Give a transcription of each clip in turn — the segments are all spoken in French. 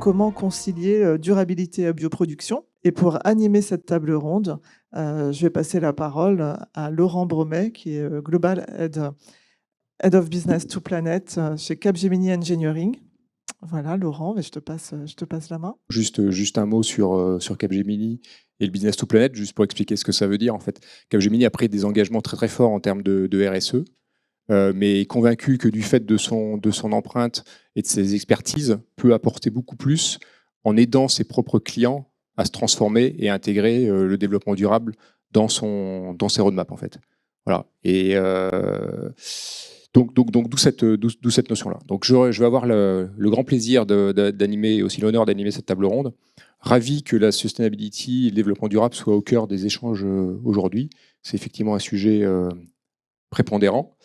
comment concilier durabilité et bioproduction. Et pour animer cette table ronde, je vais passer la parole à Laurent Bromet, qui est Global Head of Business to Planet chez Capgemini Engineering. Voilà, Laurent, je te passe la main. Juste un mot sur Capgemini et le Business to Planet, juste pour expliquer ce que ça veut dire. En fait, Capgemini a pris des engagements très très forts en termes de RSE, mais est convaincu que du fait de son empreinte et de ses expertises, peut apporter beaucoup plus en aidant ses propres clients à se transformer et intégrer le développement durable dans ses roadmaps, en fait. Voilà. Et donc d'où cette notion-là. Donc je vais avoir le grand plaisir d'animer, et aussi l'honneur d'animer cette table ronde. Ravi que la sustainability et le développement durable soient au cœur des échanges aujourd'hui. C'est effectivement un sujet prépondérant.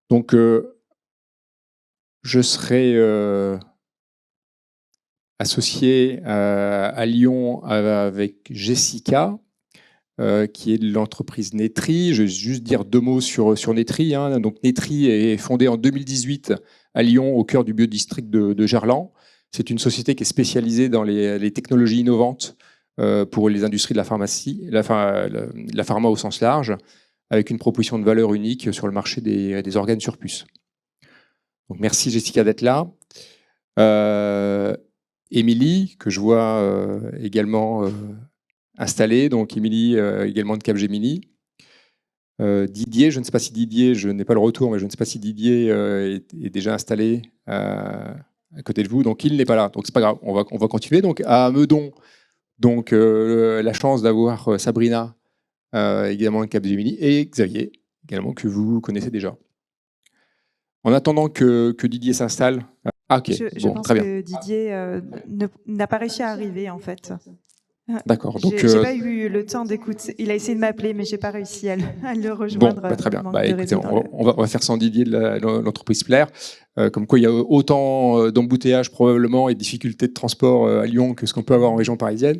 Donc je serai associé à Lyon avec Jessica, qui est de l'entreprise Netri. Je vais juste dire deux mots sur Netri. Donc Netri est fondée en 2018 à Lyon, au cœur du biodistrict de Gerland. C'est une société qui est spécialisée dans les technologies innovantes pour les industries de la pharmacie, la pharma au sens large, avec une proposition de valeur unique sur le marché des organes sur puce. Donc merci Jessica d'être là. Émilie, que je vois également installée, donc Émilie également de Capgemini. Didier, je ne sais pas si Didier, je n'ai pas le retour, mais je ne sais pas si Didier est déjà installé à côté de vous, donc il n'est pas là, donc c'est pas grave, on va continuer. Donc à Meudon, donc la chance d'avoir Sabrina également de Capgemini et Xavier également que vous connaissez déjà. En attendant que Didier s'installe. Ah, ok, je pense très bien. que Didier n'a pas réussi à arriver en fait. D'accord. Donc, j'ai pas eu le temps d'écouter. Il a essayé de m'appeler, mais j'ai pas réussi à le rejoindre. Bon, très bien. Écoutez, on va faire sans Didier de l'entreprise Plaire. Comme quoi, il y a autant d'embouteillages probablement et de difficultés de transport à Lyon que ce qu'on peut avoir en région parisienne.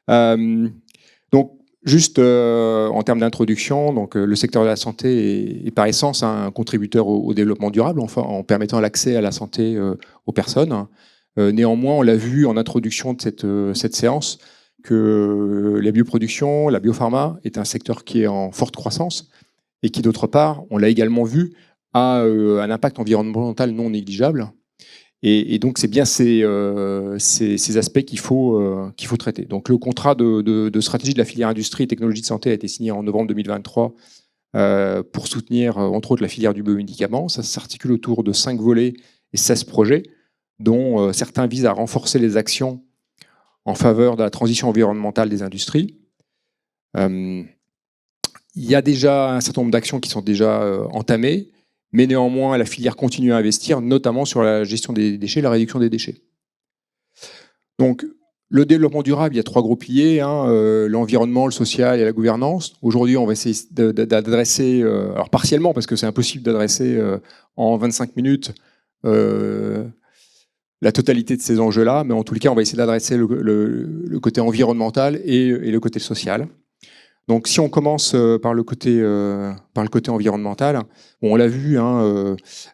Donc, juste en termes d'introduction, donc le secteur de la santé est par essence un contributeur au développement durable, enfin, en permettant l'accès à la santé aux personnes. Néanmoins, on l'a vu en introduction de cette séance, que la bioproduction, la biopharma est un secteur qui est en forte croissance et qui, d'autre part, on l'a également vu, a un impact environnemental non négligeable. Et donc, c'est bien ces aspects qu'il faut traiter. Donc, le contrat de stratégie de la filière industrie et technologie de santé a été signé en novembre 2023 pour soutenir, entre autres, la filière du biomédicament. Ça s'articule autour de 5 volets et 16 projets, dont certains visent à renforcer les actions en faveur de la transition environnementale des industries. Il y a déjà un certain nombre d'actions qui sont déjà entamées, mais néanmoins, la filière continue à investir, notamment sur la gestion des déchets, la réduction des déchets. Donc, le développement durable, il y a 3 gros piliers, l'environnement, le social et la gouvernance. Aujourd'hui, on va essayer d'adresser, alors partiellement, parce que c'est impossible d'adresser en 25 minutes la totalité de ces enjeux-là, mais en tous les cas, on va essayer d'adresser le côté environnemental et le côté social. Donc, si on commence par le côté environnemental, bon, on l'a vu,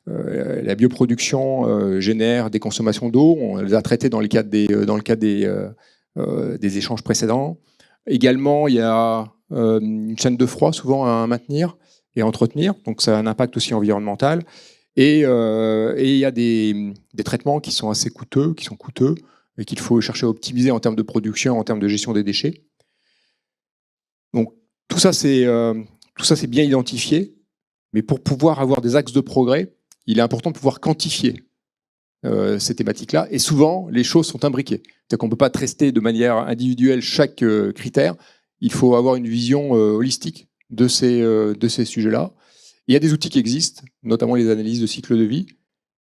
la bioproduction génère des consommations d'eau. On les a traitées dans le cadre des échanges précédents. Également, il y a une chaîne de froid souvent à maintenir et à entretenir. Donc, ça a un impact aussi environnemental. Et il y a des traitements qui sont assez coûteux, et qu'il faut chercher à optimiser en termes de production, en termes de gestion des déchets. Donc tout ça, c'est bien identifié, mais pour pouvoir avoir des axes de progrès, il est important de pouvoir quantifier ces thématiques-là. Et souvent, les choses sont imbriquées. C'est-à-dire qu'on ne peut pas tester de manière individuelle chaque critère. Il faut avoir une vision holistique de ces sujets-là. Il y a des outils qui existent, notamment les analyses de cycle de vie.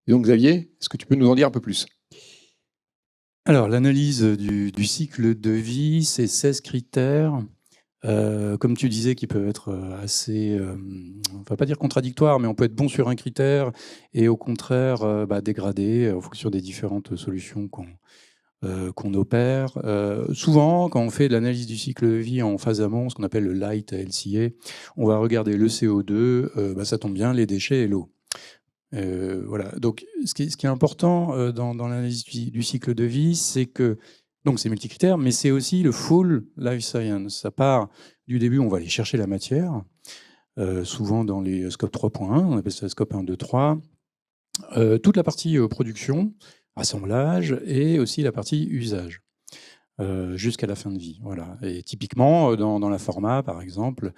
Et donc, Xavier, est-ce que tu peux nous en dire un peu plus ? Alors, l'analyse du cycle de vie, c'est 16 critères, comme tu disais, qui peuvent être assez, on ne va pas dire contradictoires, mais on peut être bon sur un critère et au contraire dégradé en fonction des différentes solutions qu'on opère. Souvent, quand on fait de l'analyse du cycle de vie en phase amont, ce qu'on appelle le light LCA, on va regarder le CO2, ça tombe bien, les déchets et l'eau. Voilà. Donc, ce qui est important dans l'analyse du cycle de vie, c'est que donc c'est multicritère, mais c'est aussi le full life science. Ça part du début, on va aller chercher la matière, souvent dans les scopes 3.1, on appelle ça scope 1, 2, 3. Toute la partie production, assemblage et aussi la partie usage. Jusqu'à la fin de vie. Voilà. Et typiquement, dans la pharma, par exemple,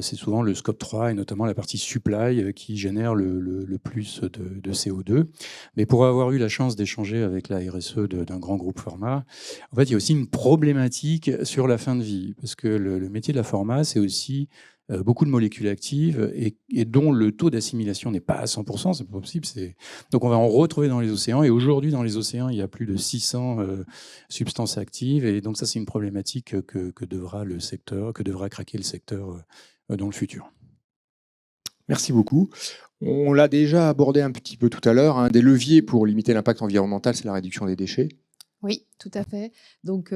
c'est souvent le scope 3 et notamment la partie supply qui génère le plus de CO2. Mais pour avoir eu la chance d'échanger avec la RSE d'un grand groupe pharma, en fait, il y a aussi une problématique sur la fin de vie. Parce que le métier de la pharma, c'est aussi beaucoup de molécules actives et dont le taux d'assimilation n'est pas à 100%, c'est pas possible. Donc on va en retrouver dans les océans. Et aujourd'hui, dans les océans, il y a plus de 600 substances actives. Et donc ça, c'est une problématique que devra craquer le secteur dans le futur. Merci beaucoup. On l'a déjà abordé un petit peu tout à l'heure. Un des leviers pour limiter l'impact environnemental, c'est la réduction des déchets. Oui, tout à fait. Donc,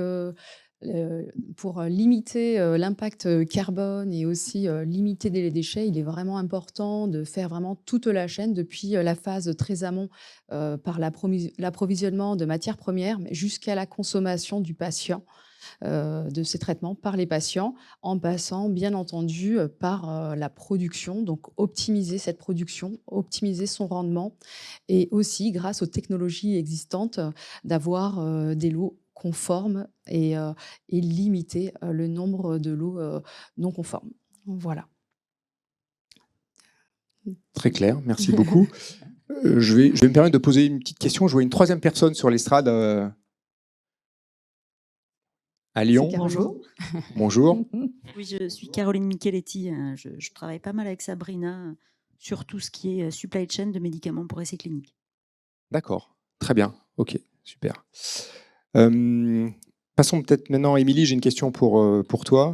pour limiter l'impact carbone et aussi limiter les déchets, il est vraiment important de faire vraiment toute la chaîne, depuis la phase très amont par l'approvisionnement de matières premières jusqu'à la consommation du patient, de ces traitements par les patients, en passant bien entendu par la production, donc optimiser cette production, optimiser son rendement et aussi grâce aux technologies existantes d'avoir des lots conformes et limiter le nombre de lots non conformes. Voilà. Très clair, merci beaucoup. Je vais me permettre de poser une petite question. Je vois une troisième personne sur l'estrade à Lyon. Bonjour. Bonjour. Oui, je suis Caroline Micheletti. Je travaille pas mal avec Sabrina sur tout ce qui est supply chain de médicaments pour essais cliniques. D'accord, très bien. Ok, super. Passons peut-être maintenant, Émilie, j'ai une question pour toi.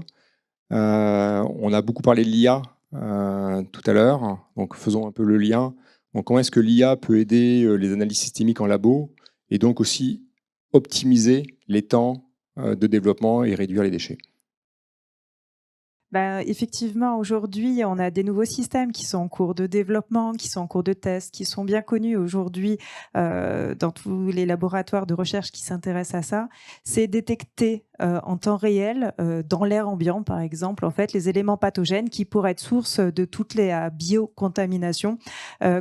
On a beaucoup parlé de l'IA tout à l'heure, donc faisons un peu le lien. Donc, comment est-ce que l'IA peut aider les analyses systémiques en labo et donc aussi optimiser les temps de développement et réduire les déchets? Effectivement, aujourd'hui, on a des nouveaux systèmes qui sont en cours de développement, qui sont en cours de test, qui sont bien connus aujourd'hui dans tous les laboratoires de recherche qui s'intéressent à ça. C'est détecter en temps réel, dans l'air ambiant, par exemple, en fait, les éléments pathogènes qui pourraient être source de toutes les biocontaminations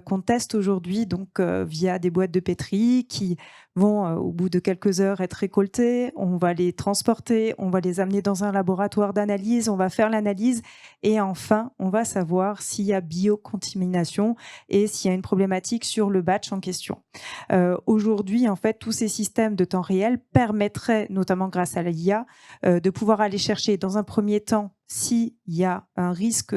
qu'on teste aujourd'hui, donc via des boîtes de pétri qui vont, au bout de quelques heures, être récoltées. On va les transporter, on va les amener dans un laboratoire d'analyse, on va faire l'analyse et enfin, on va savoir s'il y a biocontamination et s'il y a une problématique sur le batch en question. Aujourd'hui, en fait, tous ces systèmes de temps réel permettraient, notamment grâce à l'IA, de pouvoir aller chercher dans un premier temps s'il y a un risque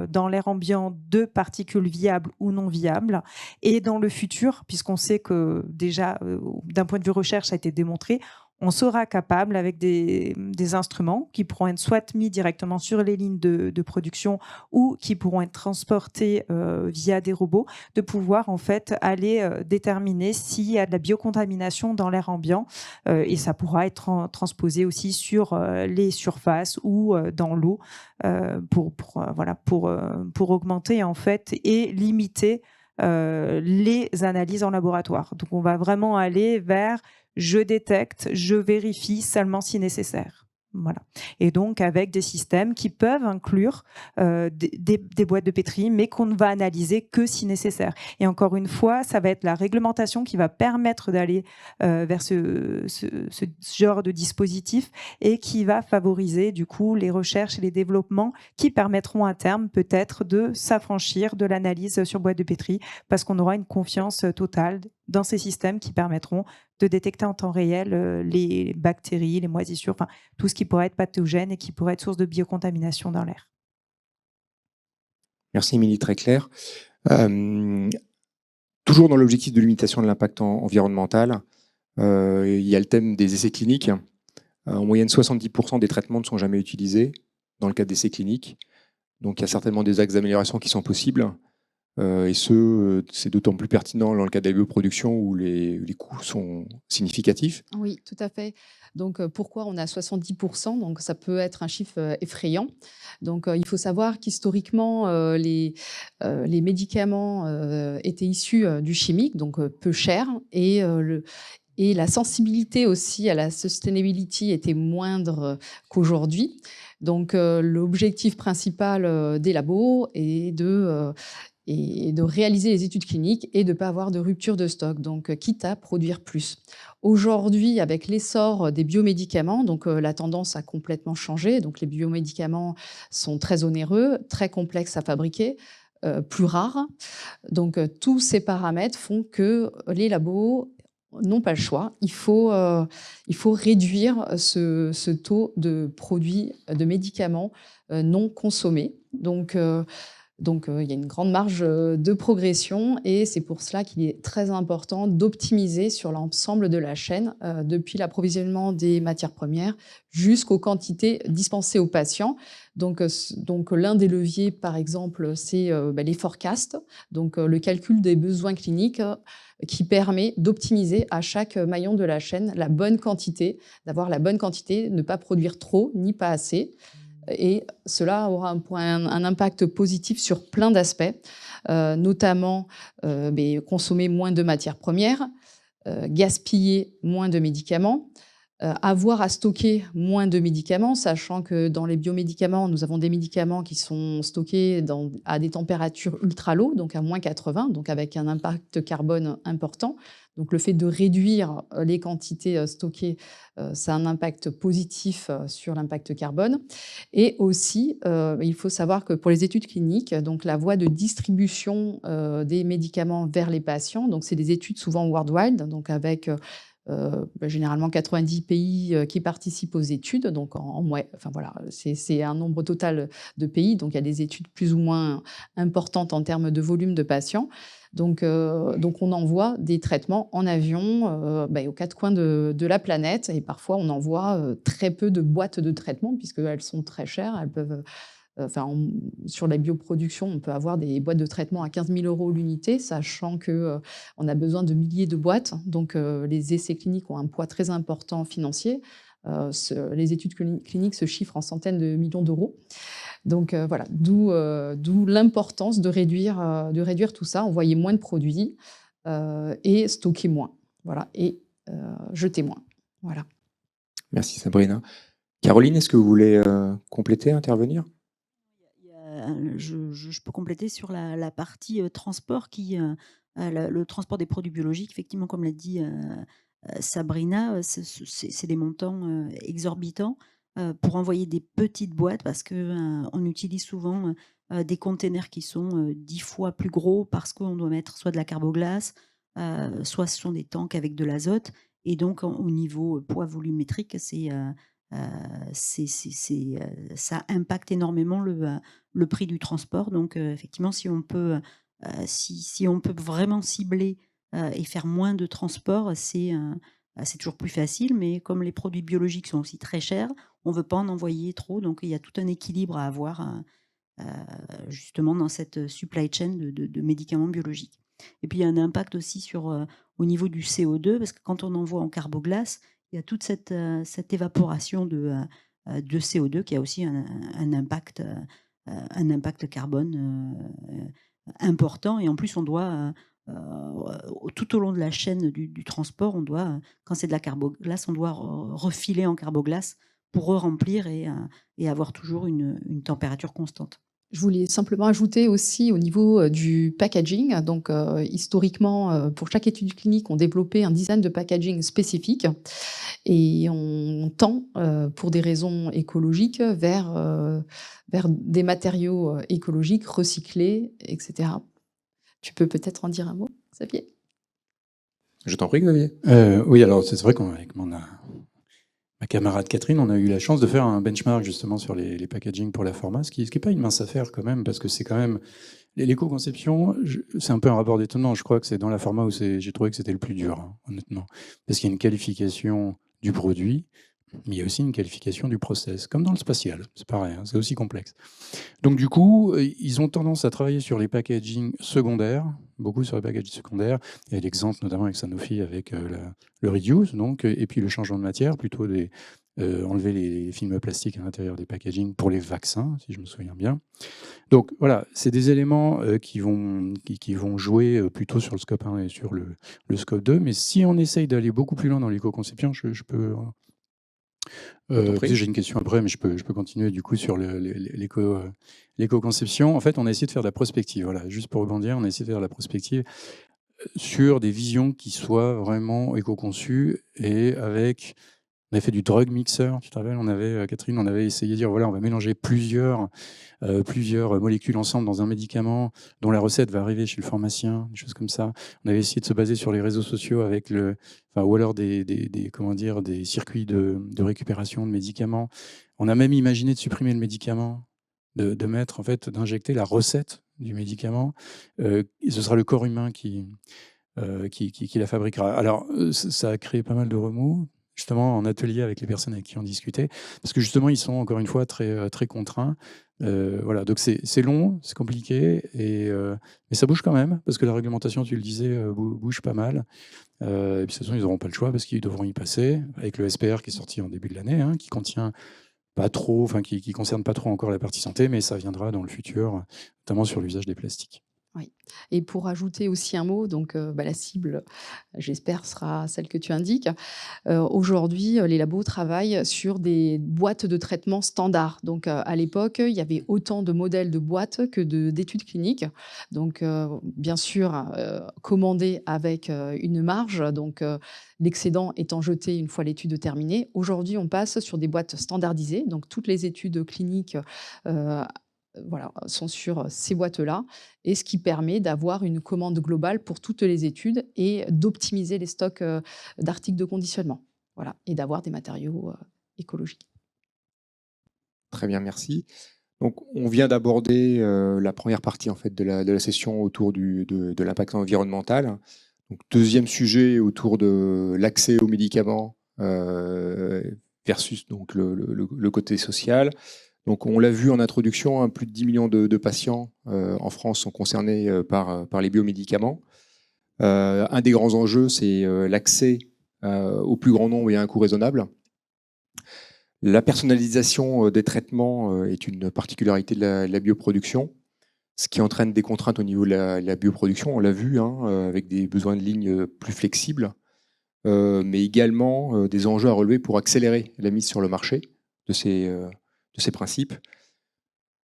dans l'air ambiant de particules viables ou non viables. Et dans le futur, puisqu'on sait que déjà, d'un point de vue recherche, ça a été démontré, on sera capable, avec des instruments qui pourront être soit mis directement sur les lignes de production ou qui pourront être transportés via des robots, de pouvoir en fait aller déterminer s'il y a de la biocontamination dans l'air ambiant. Et ça pourra être transposé aussi sur les surfaces ou dans l'eau pour augmenter en fait et limiter les analyses en laboratoire. Donc on va vraiment aller vers je détecte, je vérifie seulement si nécessaire. Voilà. Et donc avec des systèmes qui peuvent inclure des boîtes de pétri, mais qu'on ne va analyser que si nécessaire. Et encore une fois, ça va être la réglementation qui va permettre d'aller vers ce genre de dispositif et qui va favoriser du coup les recherches et les développements qui permettront à terme peut-être de s'affranchir de l'analyse sur boîte de pétri parce qu'on aura une confiance totale dans ces systèmes qui permettront de détecter en temps réel les bactéries, les moisissures, enfin tout ce qui pourrait être pathogène et qui pourrait être source de biocontamination dans l'air. Merci Émilie, très clair. Toujours dans l'objectif de limitation de l'impact environnemental, il y a le thème des essais cliniques. En moyenne, 70% des traitements ne sont jamais utilisés dans le cadre d'essais cliniques. Donc il y a certainement des axes d'amélioration qui sont possibles. Et c'est d'autant plus pertinent dans le cas de la bioproduction où les coûts sont significatifs. Oui, tout à fait. Donc, pourquoi on a 70%? Donc, ça peut être un chiffre effrayant. Donc, il faut savoir qu'historiquement, les médicaments étaient issus du chimique, donc peu chers, et la sensibilité aussi à la sustainability était moindre qu'aujourd'hui. Donc, l'objectif principal des labos est de réaliser les études cliniques et de ne pas avoir de rupture de stock, donc quitte à produire plus. Aujourd'hui, avec l'essor des biomédicaments, donc la tendance a complètement changé. Donc les biomédicaments sont très onéreux, très complexes à fabriquer, plus rares. Donc tous ces paramètres font que les labos n'ont pas le choix. Il faut réduire ce taux de produits, de médicaments non consommés. Donc, il y a une grande marge de progression et c'est pour cela qu'il est très important d'optimiser sur l'ensemble de la chaîne, depuis l'approvisionnement des matières premières jusqu'aux quantités dispensées aux patients. Donc, l'un des leviers, par exemple, c'est les forecasts, donc le calcul des besoins cliniques qui permet d'optimiser à chaque maillon de la chaîne la bonne quantité, d'avoir la bonne quantité, ne pas produire trop ni pas assez. Et cela aura un impact positif sur plein d'aspects, notamment consommer moins de matières premières, gaspiller moins de médicaments, avoir à stocker moins de médicaments, sachant que dans les biomédicaments, nous avons des médicaments qui sont stockés à des températures ultra low, donc à moins 80, donc avec un impact carbone important. Donc le fait de réduire les quantités stockées, ça a un impact positif sur l'impact carbone. Et aussi, il faut savoir que pour les études cliniques, donc la voie de distribution des médicaments vers les patients, donc c'est des études souvent worldwide, donc avec généralement 90 pays qui participent aux études. Donc, voilà, c'est un nombre total de pays. Donc, il y a des études plus ou moins importantes en termes de volume de patients. Donc on envoie des traitements en avion aux quatre coins de la planète. Et parfois, on envoie très peu de boîtes de traitement puisqu'elles sont très chères. Elles peuvent... sur la bioproduction, on peut avoir des boîtes de traitement à 15 000 € l'unité, sachant qu'on a besoin de milliers de boîtes. Donc, les essais cliniques ont un poids très important financier. Les études cliniques se chiffrent en centaines de millions d'euros. Donc, voilà, d'où l'importance de réduire tout ça, envoyer moins de produits et stocker moins. Voilà, et jeter moins. Voilà. Merci Sabrina. Caroline, est-ce que vous voulez compléter, intervenir ? Je peux compléter sur la partie transport le transport des produits biologiques, effectivement, comme l'a dit Sabrina, c'est des montants exorbitants pour envoyer des petites boîtes parce qu'on utilise souvent des containers qui sont 10 fois plus gros parce qu'on doit mettre soit de la carboglace, soit ce sont des tanks avec de l'azote. Et donc, au niveau poids volumétrique, ça impacte énormément le prix du transport. Donc, effectivement, si on peut vraiment cibler et faire moins de transport, c'est toujours plus facile. Mais comme les produits biologiques sont aussi très chers, on ne veut pas en envoyer trop. Donc, il y a tout un équilibre à avoir justement dans cette supply chain de médicaments biologiques. Et puis, il y a un impact aussi au niveau du CO2, parce que quand on envoie en carboglace, il y a toute cette évaporation de CO2 qui a aussi un impact carbone important. Et en plus, on doit, tout au long de la chaîne du transport, quand c'est de la carboglace, on doit refiler en carboglace pour remplir et avoir toujours une température constante. Je voulais simplement ajouter aussi au niveau du packaging. Donc, historiquement, pour chaque étude clinique, on développait un design de packaging spécifique et on tend, pour des raisons écologiques, vers des matériaux écologiques, recyclés, etc. Tu peux peut-être en dire un mot, Xavier ? Je t'en prie, Xavier. Oui, alors c'est vrai qu'avec ma camarade Catherine, on a eu la chance de faire un benchmark justement sur les packaging pour la pharma, ce qui n'est pas une mince affaire quand même, parce que c'est quand même... L'éco-conception, c'est un peu un rapport d'étonnement. Je crois que c'est dans la pharma où j'ai trouvé que c'était le plus dur, hein, honnêtement. Parce qu'il y a une qualification du produit, Mais il y a aussi une qualification du process, comme dans le spatial, c'est pareil, hein, c'est aussi complexe. Donc du coup, ils ont tendance à travailler sur les packaging secondaires, beaucoup sur les packaging secondaires. Il y a l'exemple notamment avec Sanofi avec le reuse, donc, et puis le changement de matière, plutôt enlever les films plastiques à l'intérieur des packaging pour les vaccins, si je me souviens bien. Donc voilà, c'est des éléments qui vont jouer plutôt sur le scope 1 et sur le scope 2. Mais si on essaye d'aller beaucoup plus loin dans l'éco-conception, je peux... j'ai une question après, mais je peux continuer du coup sur l'éco-conception. En fait, on a essayé de faire de la prospective. Voilà, juste pour rebondir, on a essayé de faire de la prospective sur des visions qui soient vraiment éco-conçues et avec... On avait fait du drug mixer, tu te rappelles, Catherine, on avait essayé de dire, voilà, on va mélanger plusieurs molécules ensemble dans un médicament dont la recette va arriver chez le pharmacien, des choses comme ça. On avait essayé de se baser sur les réseaux sociaux avec ou alors des circuits de récupération de médicaments. On a même imaginé de supprimer le médicament, d'injecter la recette du médicament. Et ce sera le corps humain qui la fabriquera. Alors, ça a créé pas mal de remous, justement en atelier avec les personnes avec qui on discutait, parce que justement, ils sont encore une fois très, très contraints. Voilà, donc c'est long, c'est compliqué, mais ça bouge quand même, parce que la réglementation, tu le disais, bouge pas mal. Et puis de toute façon, ils n'auront pas le choix, parce qu'ils devront y passer, avec le SPR qui est sorti en début de l'année, hein, qui contient pas trop, enfin qui concerne pas trop encore la partie santé, mais ça viendra dans le futur, notamment sur l'usage des plastiques. Oui. Et pour ajouter aussi un mot, donc la cible, j'espère, sera celle que tu indiques. Aujourd'hui, les labos travaillent sur des boîtes de traitement standards. Donc, à l'époque, il y avait autant de modèles de boîtes que d'études cliniques. Donc, bien sûr, commandées avec une marge. Donc, l'excédent étant jeté une fois l'étude terminée. Aujourd'hui, on passe sur des boîtes standardisées. Donc, toutes les études cliniques sont sur ces boîtes-là, et ce qui permet d'avoir une commande globale pour toutes les études et d'optimiser les stocks d'articles de conditionnement. Voilà, et d'avoir des matériaux écologiques. Très bien, merci. Donc, on vient d'aborder la première partie en fait, de la session autour de l'impact environnemental. Donc, deuxième sujet autour de l'accès aux médicaments versus donc, le côté social. Donc, on l'a vu en introduction, plus de 10 millions de patients en France sont concernés par les biomédicaments. Un des grands enjeux, c'est l'accès au plus grand nombre et à un coût raisonnable. La personnalisation des traitements est une particularité de la bioproduction, ce qui entraîne des contraintes au niveau de la bioproduction. On l'a vu, avec des besoins de lignes plus flexibles, mais également des enjeux à relever pour accélérer la mise sur le marché de ces principes.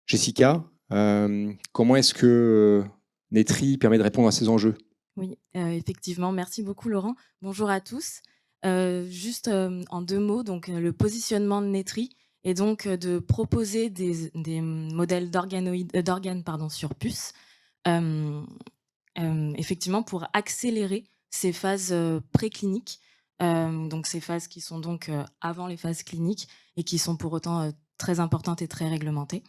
Jessica, comment est-ce que Netri permet de répondre à ces enjeux ? Oui, effectivement. Merci beaucoup, Laurent. Bonjour à tous. Juste en 2 mots, donc, le positionnement de Netri est donc de proposer des modèles d'organes sur puce, effectivement pour accélérer ces phases précliniques, donc ces phases qui sont donc avant les phases cliniques et qui sont pour autant très importantes et très réglementées.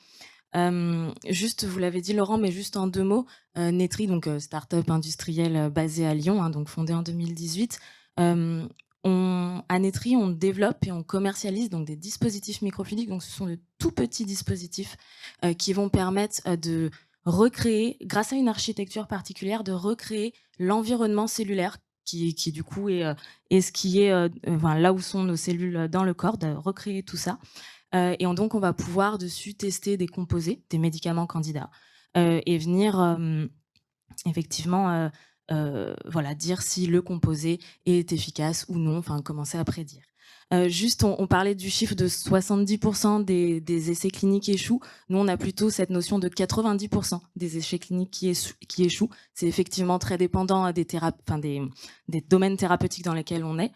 Juste, vous l'avez dit Laurent, mais juste en 2 mots, Netri, donc start-up industrielle basée à Lyon, donc fondée en 2018. À Netri, on développe et on commercialise donc des dispositifs microfluidiques. Donc, ce sont de tout petits dispositifs qui vont permettre de recréer, grâce à une architecture particulière, de recréer l'environnement cellulaire qui du coup est ce qui est là où sont nos cellules dans le corps, de recréer tout ça. Et donc, on va pouvoir dessus tester des composés, des médicaments candidats, et venir effectivement dire si le composé est efficace ou non, enfin commencer à prédire. Juste, on parlait du chiffre de 70% des essais cliniques échouent. Nous, on a plutôt cette notion de 90% des essais cliniques qui échouent. C'est effectivement très dépendant des domaines thérapeutiques dans lesquels on est.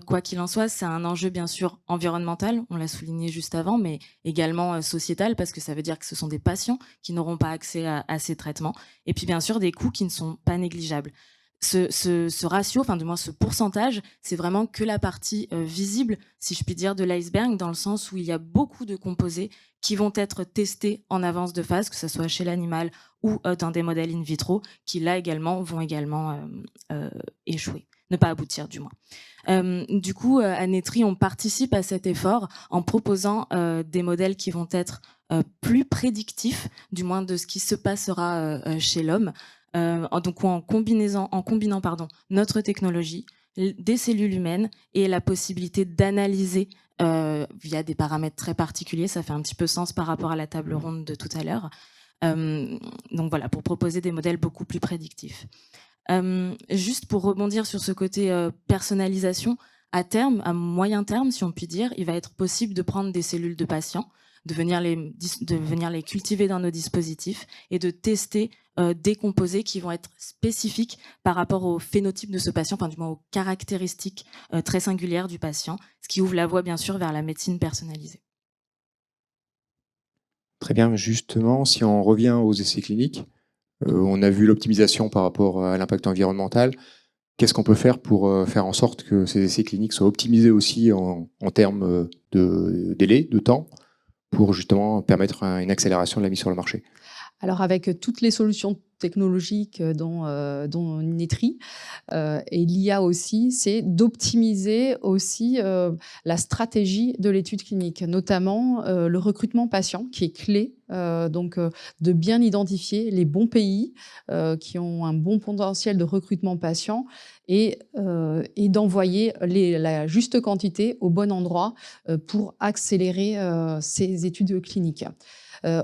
Quoi qu'il en soit, c'est un enjeu bien sûr environnemental, on l'a souligné juste avant, mais également sociétal, parce que ça veut dire que ce sont des patients qui n'auront pas accès à ces traitements. Et puis bien sûr, des coûts qui ne sont pas négligeables. Ce ratio, enfin du moins ce pourcentage, c'est vraiment que la partie visible, si je puis dire, de l'iceberg, dans le sens où il y a beaucoup de composés qui vont être testés en avance de phase, que ce soit chez l'animal ou dans des modèles in vitro, qui là également vont également échouer. ne pas aboutir du moins. Du coup, à Netri, on participe à cet effort en proposant des modèles qui vont être plus prédictifs, du moins de ce qui se passera chez l'homme, donc en combinant notre technologie, des cellules humaines et la possibilité d'analyser via des paramètres très particuliers. Ça fait un petit peu sens par rapport à la table ronde de tout à l'heure. Donc voilà, pour proposer des modèles beaucoup plus prédictifs. Juste pour rebondir sur ce côté personnalisation, à terme, à moyen terme, si on peut dire, il va être possible de prendre des cellules de patients, de venir les cultiver dans nos dispositifs et de tester des composés qui vont être spécifiques par rapport au phénotype de ce patient, enfin du moins aux caractéristiques très singulières du patient, ce qui ouvre la voie bien sûr vers la médecine personnalisée. Très bien, justement, si on revient aux essais cliniques, on a vu l'optimisation par rapport à l'impact environnemental. Qu'est-ce qu'on peut faire pour faire en sorte que ces essais cliniques soient optimisés aussi en termes de délai, de temps, pour justement permettre une accélération de la mise sur le marché? Alors avec toutes les solutions technologiques dont Netri et l'IA aussi, c'est d'optimiser aussi la stratégie de l'étude clinique, notamment le recrutement patient qui est clé, donc de bien identifier les bons pays qui ont un bon potentiel de recrutement patient et d'envoyer la juste quantité au bon endroit pour accélérer ces études cliniques.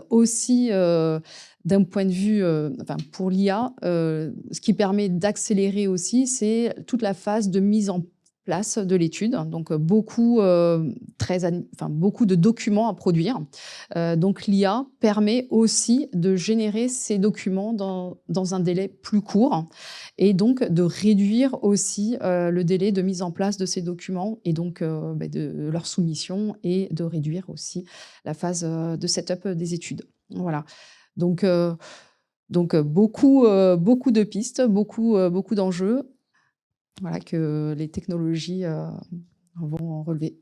Aussi, d'un point de vue, pour l'IA, ce qui permet d'accélérer aussi, c'est toute la phase de mise en place de l'étude. Donc, beaucoup de documents à produire. Donc, l'IA permet aussi de générer ces documents dans un délai plus court et donc de réduire aussi le délai de mise en place de ces documents et donc de leur soumission et de réduire aussi la phase de setup des études. Voilà. Donc beaucoup de pistes, beaucoup d'enjeux, voilà, que les technologies vont relever.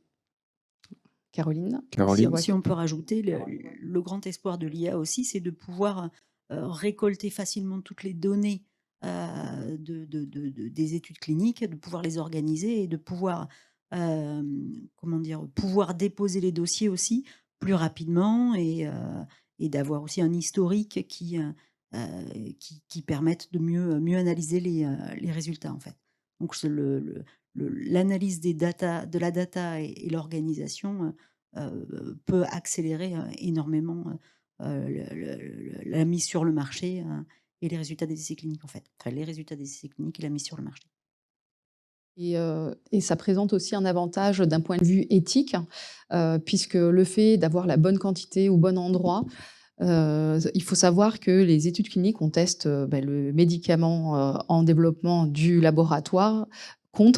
Caroline? Si on peut rajouter, le grand espoir de l'IA aussi, c'est de pouvoir récolter facilement toutes les données des études cliniques, de pouvoir les organiser et de pouvoir, pouvoir déposer les dossiers aussi plus rapidement et d'avoir aussi un historique qui permette de mieux analyser les résultats en fait. Donc l'analyse de la data et l'organisation peut accélérer énormément la mise sur le marché et les résultats des essais cliniques en fait. Enfin, les résultats des essais cliniques et la mise sur le marché. Et ça présente aussi un avantage d'un point de vue éthique, puisque le fait d'avoir la bonne quantité au bon endroit, il faut savoir que les études cliniques, on teste le médicament en développement du laboratoire qu'on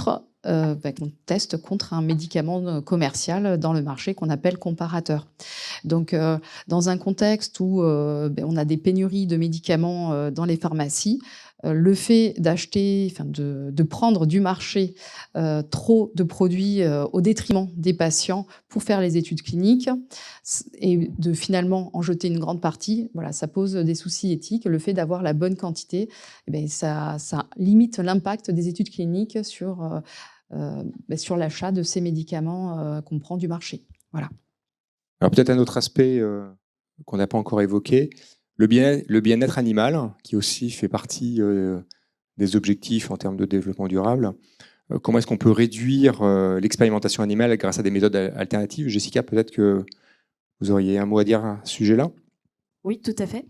teste contre un médicament commercial dans le marché qu'on appelle comparateur. Donc, dans un contexte où on a des pénuries de médicaments dans les pharmacies, le fait d'acheter, de prendre du marché trop de produits au détriment des patients pour faire les études cliniques et de finalement en jeter une grande partie, voilà, ça pose des soucis éthiques. Le fait d'avoir la bonne quantité, ça limite l'impact des études cliniques sur l'achat de ces médicaments qu'on prend du marché. Voilà. Alors peut-être un autre aspect qu'on n'a pas encore évoqué, le bien-être animal, qui aussi fait partie des objectifs en termes de développement durable. Comment est-ce qu'on peut réduire l'expérimentation animale grâce à des méthodes alternatives? Jessica, peut-être que vous auriez un mot à dire à ce sujet-là? Oui, tout à fait.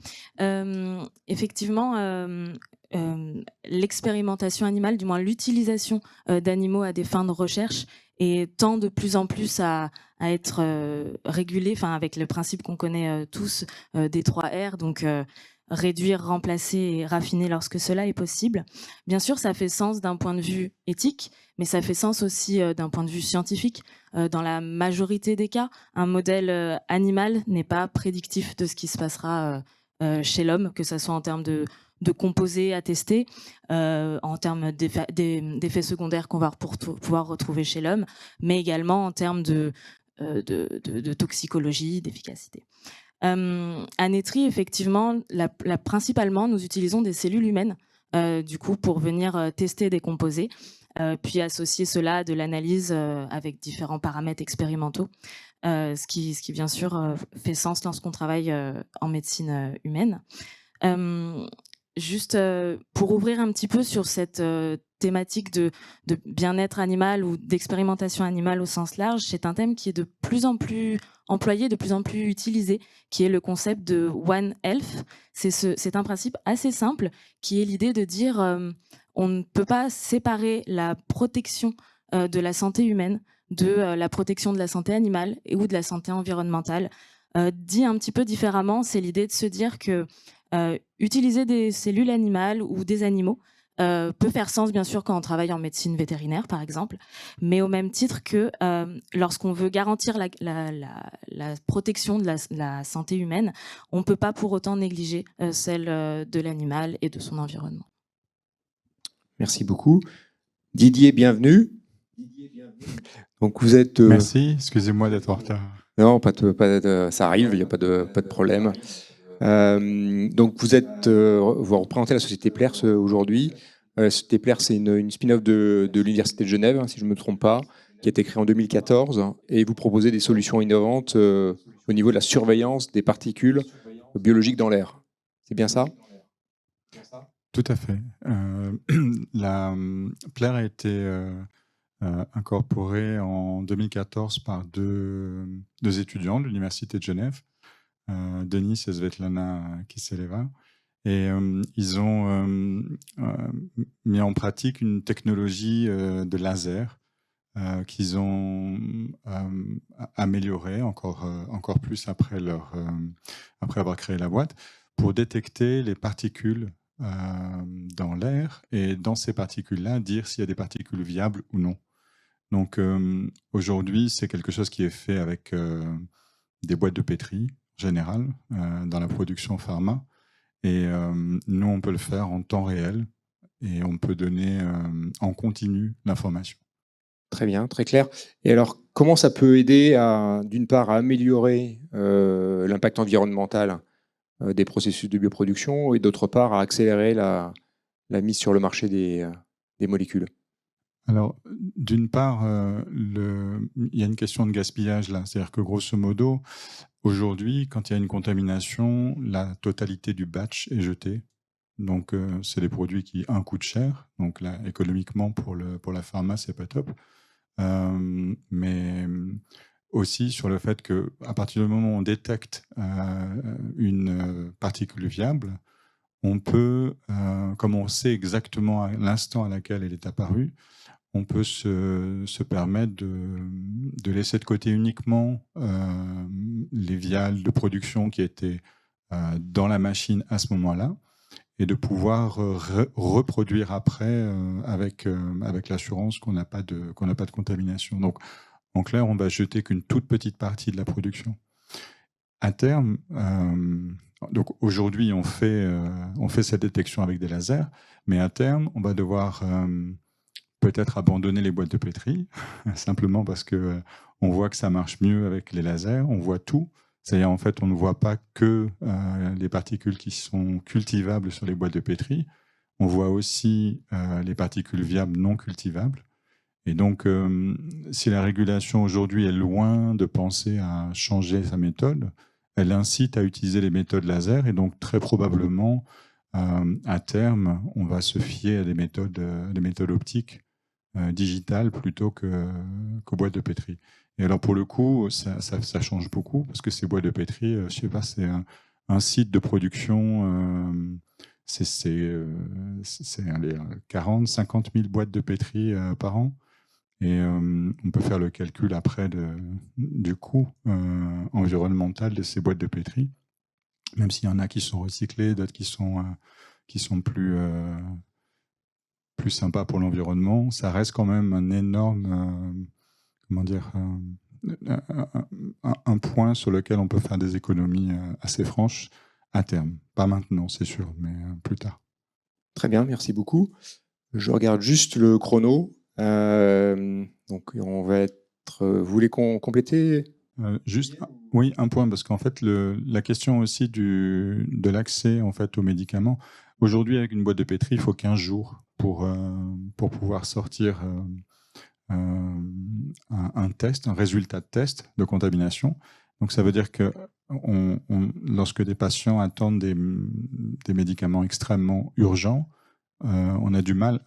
Effectivement, l'expérimentation animale, du moins l'utilisation d'animaux à des fins de recherche, tend de plus en plus à être régulée, avec le principe qu'on connaît tous des 3 R, donc réduire, remplacer et raffiner lorsque cela est possible. Bien sûr, ça fait sens d'un point de vue éthique, mais ça fait sens aussi d'un point de vue scientifique. Dans la majorité des cas, un modèle animal n'est pas prédictif de ce qui se passera chez l'homme, que ce soit en termes de composés à tester, en termes d'effets secondaires qu'on va pouvoir retrouver chez l'homme, mais également en termes de toxicologie, d'efficacité. À Netri, effectivement, principalement, nous utilisons des cellules humaines du coup, pour venir tester des composés. puis associer cela à de l'analyse avec différents paramètres expérimentaux, ce qui bien sûr fait sens lorsqu'on travaille en médecine humaine. Juste pour ouvrir un petit peu sur cette thématique de bien-être animal ou d'expérimentation animale au sens large, c'est un thème qui est de plus en plus employé, de plus en plus utilisé, qui est le concept de One Health. C'est un principe assez simple qui est l'idée de dire on ne peut pas séparer la protection de la santé humaine de la protection de la santé animale ou de la santé environnementale. Dit un petit peu différemment, c'est l'idée de se dire que utiliser des cellules animales ou des animaux peut faire sens, bien sûr, quand on travaille en médecine vétérinaire, par exemple, mais au même titre que lorsqu'on veut garantir la protection de la santé humaine, on ne peut pas pour autant négliger celle de l'animal et de son environnement. Merci beaucoup. Didier, bienvenue. Donc vous êtes... Merci, excusez-moi d'être en retard. Non, ça arrive, il n'y a pas de problème. Donc vous représentez la société Plers aujourd'hui. La société Plers, c'est une spin-off de l'Université de Genève, hein, si je ne me trompe pas, qui a été créée en 2014, et vous proposez des solutions innovantes au niveau de la surveillance des particules biologiques dans l'air. C'est bien ça ? Tout à fait. La Plers a été incorporée en 2014 par deux étudiants de l'Université de Genève, Denis et Svetlana Kiseleva, et ils ont mis en pratique une technologie de laser qu'ils ont améliorée encore plus après avoir créé la boîte, pour détecter les particules dans l'air, et dans ces particules-là, dire s'il y a des particules viables ou non. Donc aujourd'hui, c'est quelque chose qui est fait avec des boîtes de pétri, en général, dans la production pharma. Et nous, on peut le faire en temps réel, et on peut donner en continu l'information. Très bien, très clair. Et alors, comment ça peut aider d'une part, à améliorer l'impact environnemental des processus de bioproduction, et d'autre part, à accélérer la mise sur le marché des molécules? Alors, d'une part, il y a une question de gaspillage là. C'est-à-dire que grosso modo, aujourd'hui, quand il y a une contamination, la totalité du batch est jetée. Donc, c'est des produits qui, coûtent cher. Donc là, économiquement, pour la pharma, c'est pas top. Mais aussi sur le fait qu'à partir du moment où on détecte une particule viable, on peut, comme on sait exactement à l'instant à laquelle elle est apparue, on peut se permettre de laisser de côté uniquement les vials de production qui étaient dans la machine à ce moment-là, et de pouvoir reproduire après avec l'assurance qu'on n'a pas de contamination. Donc, en clair, on va jeter qu'une toute petite partie de la production. À terme, donc aujourd'hui, on fait cette détection avec des lasers, mais à terme, on va devoir peut-être abandonner les boîtes de pétri, simplement parce que on voit que ça marche mieux avec les lasers, on voit tout. C'est-à-dire, en fait, on ne voit pas que les particules qui sont cultivables sur les boîtes de pétri, on voit aussi les particules viables non cultivables. Et donc, si la régulation aujourd'hui est loin de penser à changer sa méthode, elle incite à utiliser les méthodes laser, et donc très probablement, à terme, on va se fier à des méthodes optiques digitales plutôt qu'aux boîtes de pétri. Et alors, pour le coup, ça change beaucoup, parce que ces boîtes de pétri, je sais pas, c'est un site de production, c'est 40, 50 000 boîtes de pétri par an. Et on peut faire le calcul après du coût environnemental de ces boîtes de pétri, même s'il y en a qui sont recyclées, d'autres qui sont plus sympas pour l'environnement. Ça reste quand même un énorme, un point sur lequel on peut faire des économies assez franches à terme. Pas maintenant, c'est sûr, mais plus tard. Très bien, merci beaucoup. Je regarde juste le chrono. Donc on va être... vous voulez compléter juste un point, parce qu'en fait la question aussi de l'accès en fait aux médicaments. Aujourd'hui, avec une boîte de pétri, il faut 15 jours pour pouvoir sortir un test, un résultat de test de contamination. Donc ça veut dire que lorsque des patients attendent des médicaments extrêmement urgents, on a du mal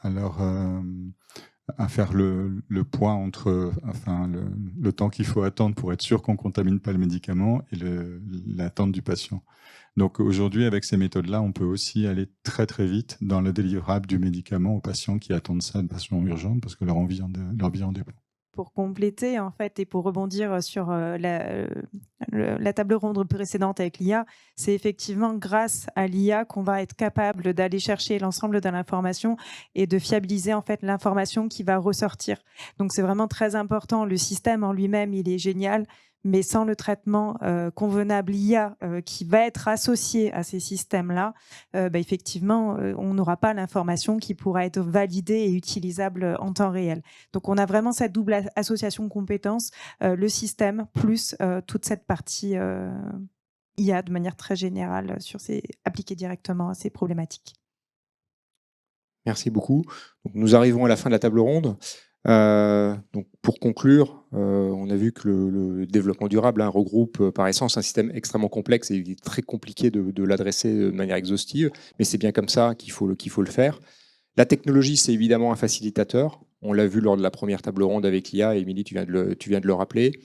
à faire le point entre le temps qu'il faut attendre pour être sûr qu'on ne contamine pas le médicament et l'attente du patient. Donc aujourd'hui, avec ces méthodes-là, on peut aussi aller très très vite dans le délivrable du médicament aux patients qui attendent ça de façon urgente parce que leur vie en dépend. Pour compléter, en fait, et pour rebondir sur la table ronde précédente avec l'IA, c'est effectivement grâce à l'IA qu'on va être capable d'aller chercher l'ensemble de l'information et de fiabiliser en fait l'information qui va ressortir. Donc c'est vraiment très important. Le système en lui-même, il est génial, mais sans le traitement convenable IA qui va être associé à ces systèmes-là, effectivement, on n'aura pas l'information qui pourra être validée et utilisable en temps réel. Donc, on a vraiment cette double association de compétences, le système plus toute cette partie IA de manière très générale appliquée directement à ces problématiques. Merci beaucoup. Donc, nous arrivons à la fin de la table ronde. Donc pour conclure, on a vu que le développement durable regroupe par essence un système extrêmement complexe et il est très compliqué de l'adresser de manière exhaustive, mais c'est bien comme ça qu'il faut le faire. La technologie, c'est évidemment un facilitateur. On l'a vu lors de la première table ronde avec l'IA, et Émilie, tu viens de le rappeler.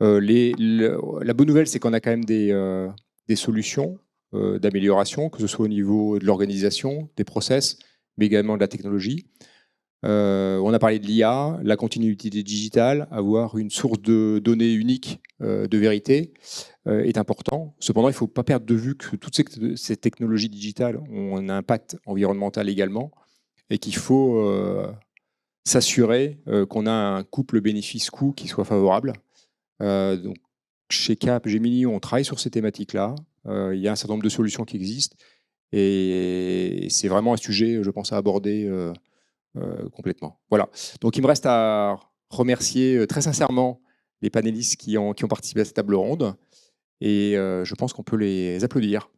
La bonne nouvelle, c'est qu'on a quand même des solutions d'amélioration, que ce soit au niveau de l'organisation, des process, mais également de la technologie. On a parlé de l'IA, la continuité digitale, avoir une source de données unique de vérité est important. Cependant, il ne faut pas perdre de vue que toutes ces technologies digitales ont un impact environnemental également et qu'il faut s'assurer qu'on a un couple bénéfice-coût qui soit favorable. Donc, chez Capgemini, on travaille sur ces thématiques-là. Il y a un certain nombre de solutions qui existent et c'est vraiment un sujet, je pense, à aborder complètement. Voilà. Donc, il me reste à remercier très sincèrement les panélistes qui ont participé à cette table ronde et je pense qu'on peut les applaudir.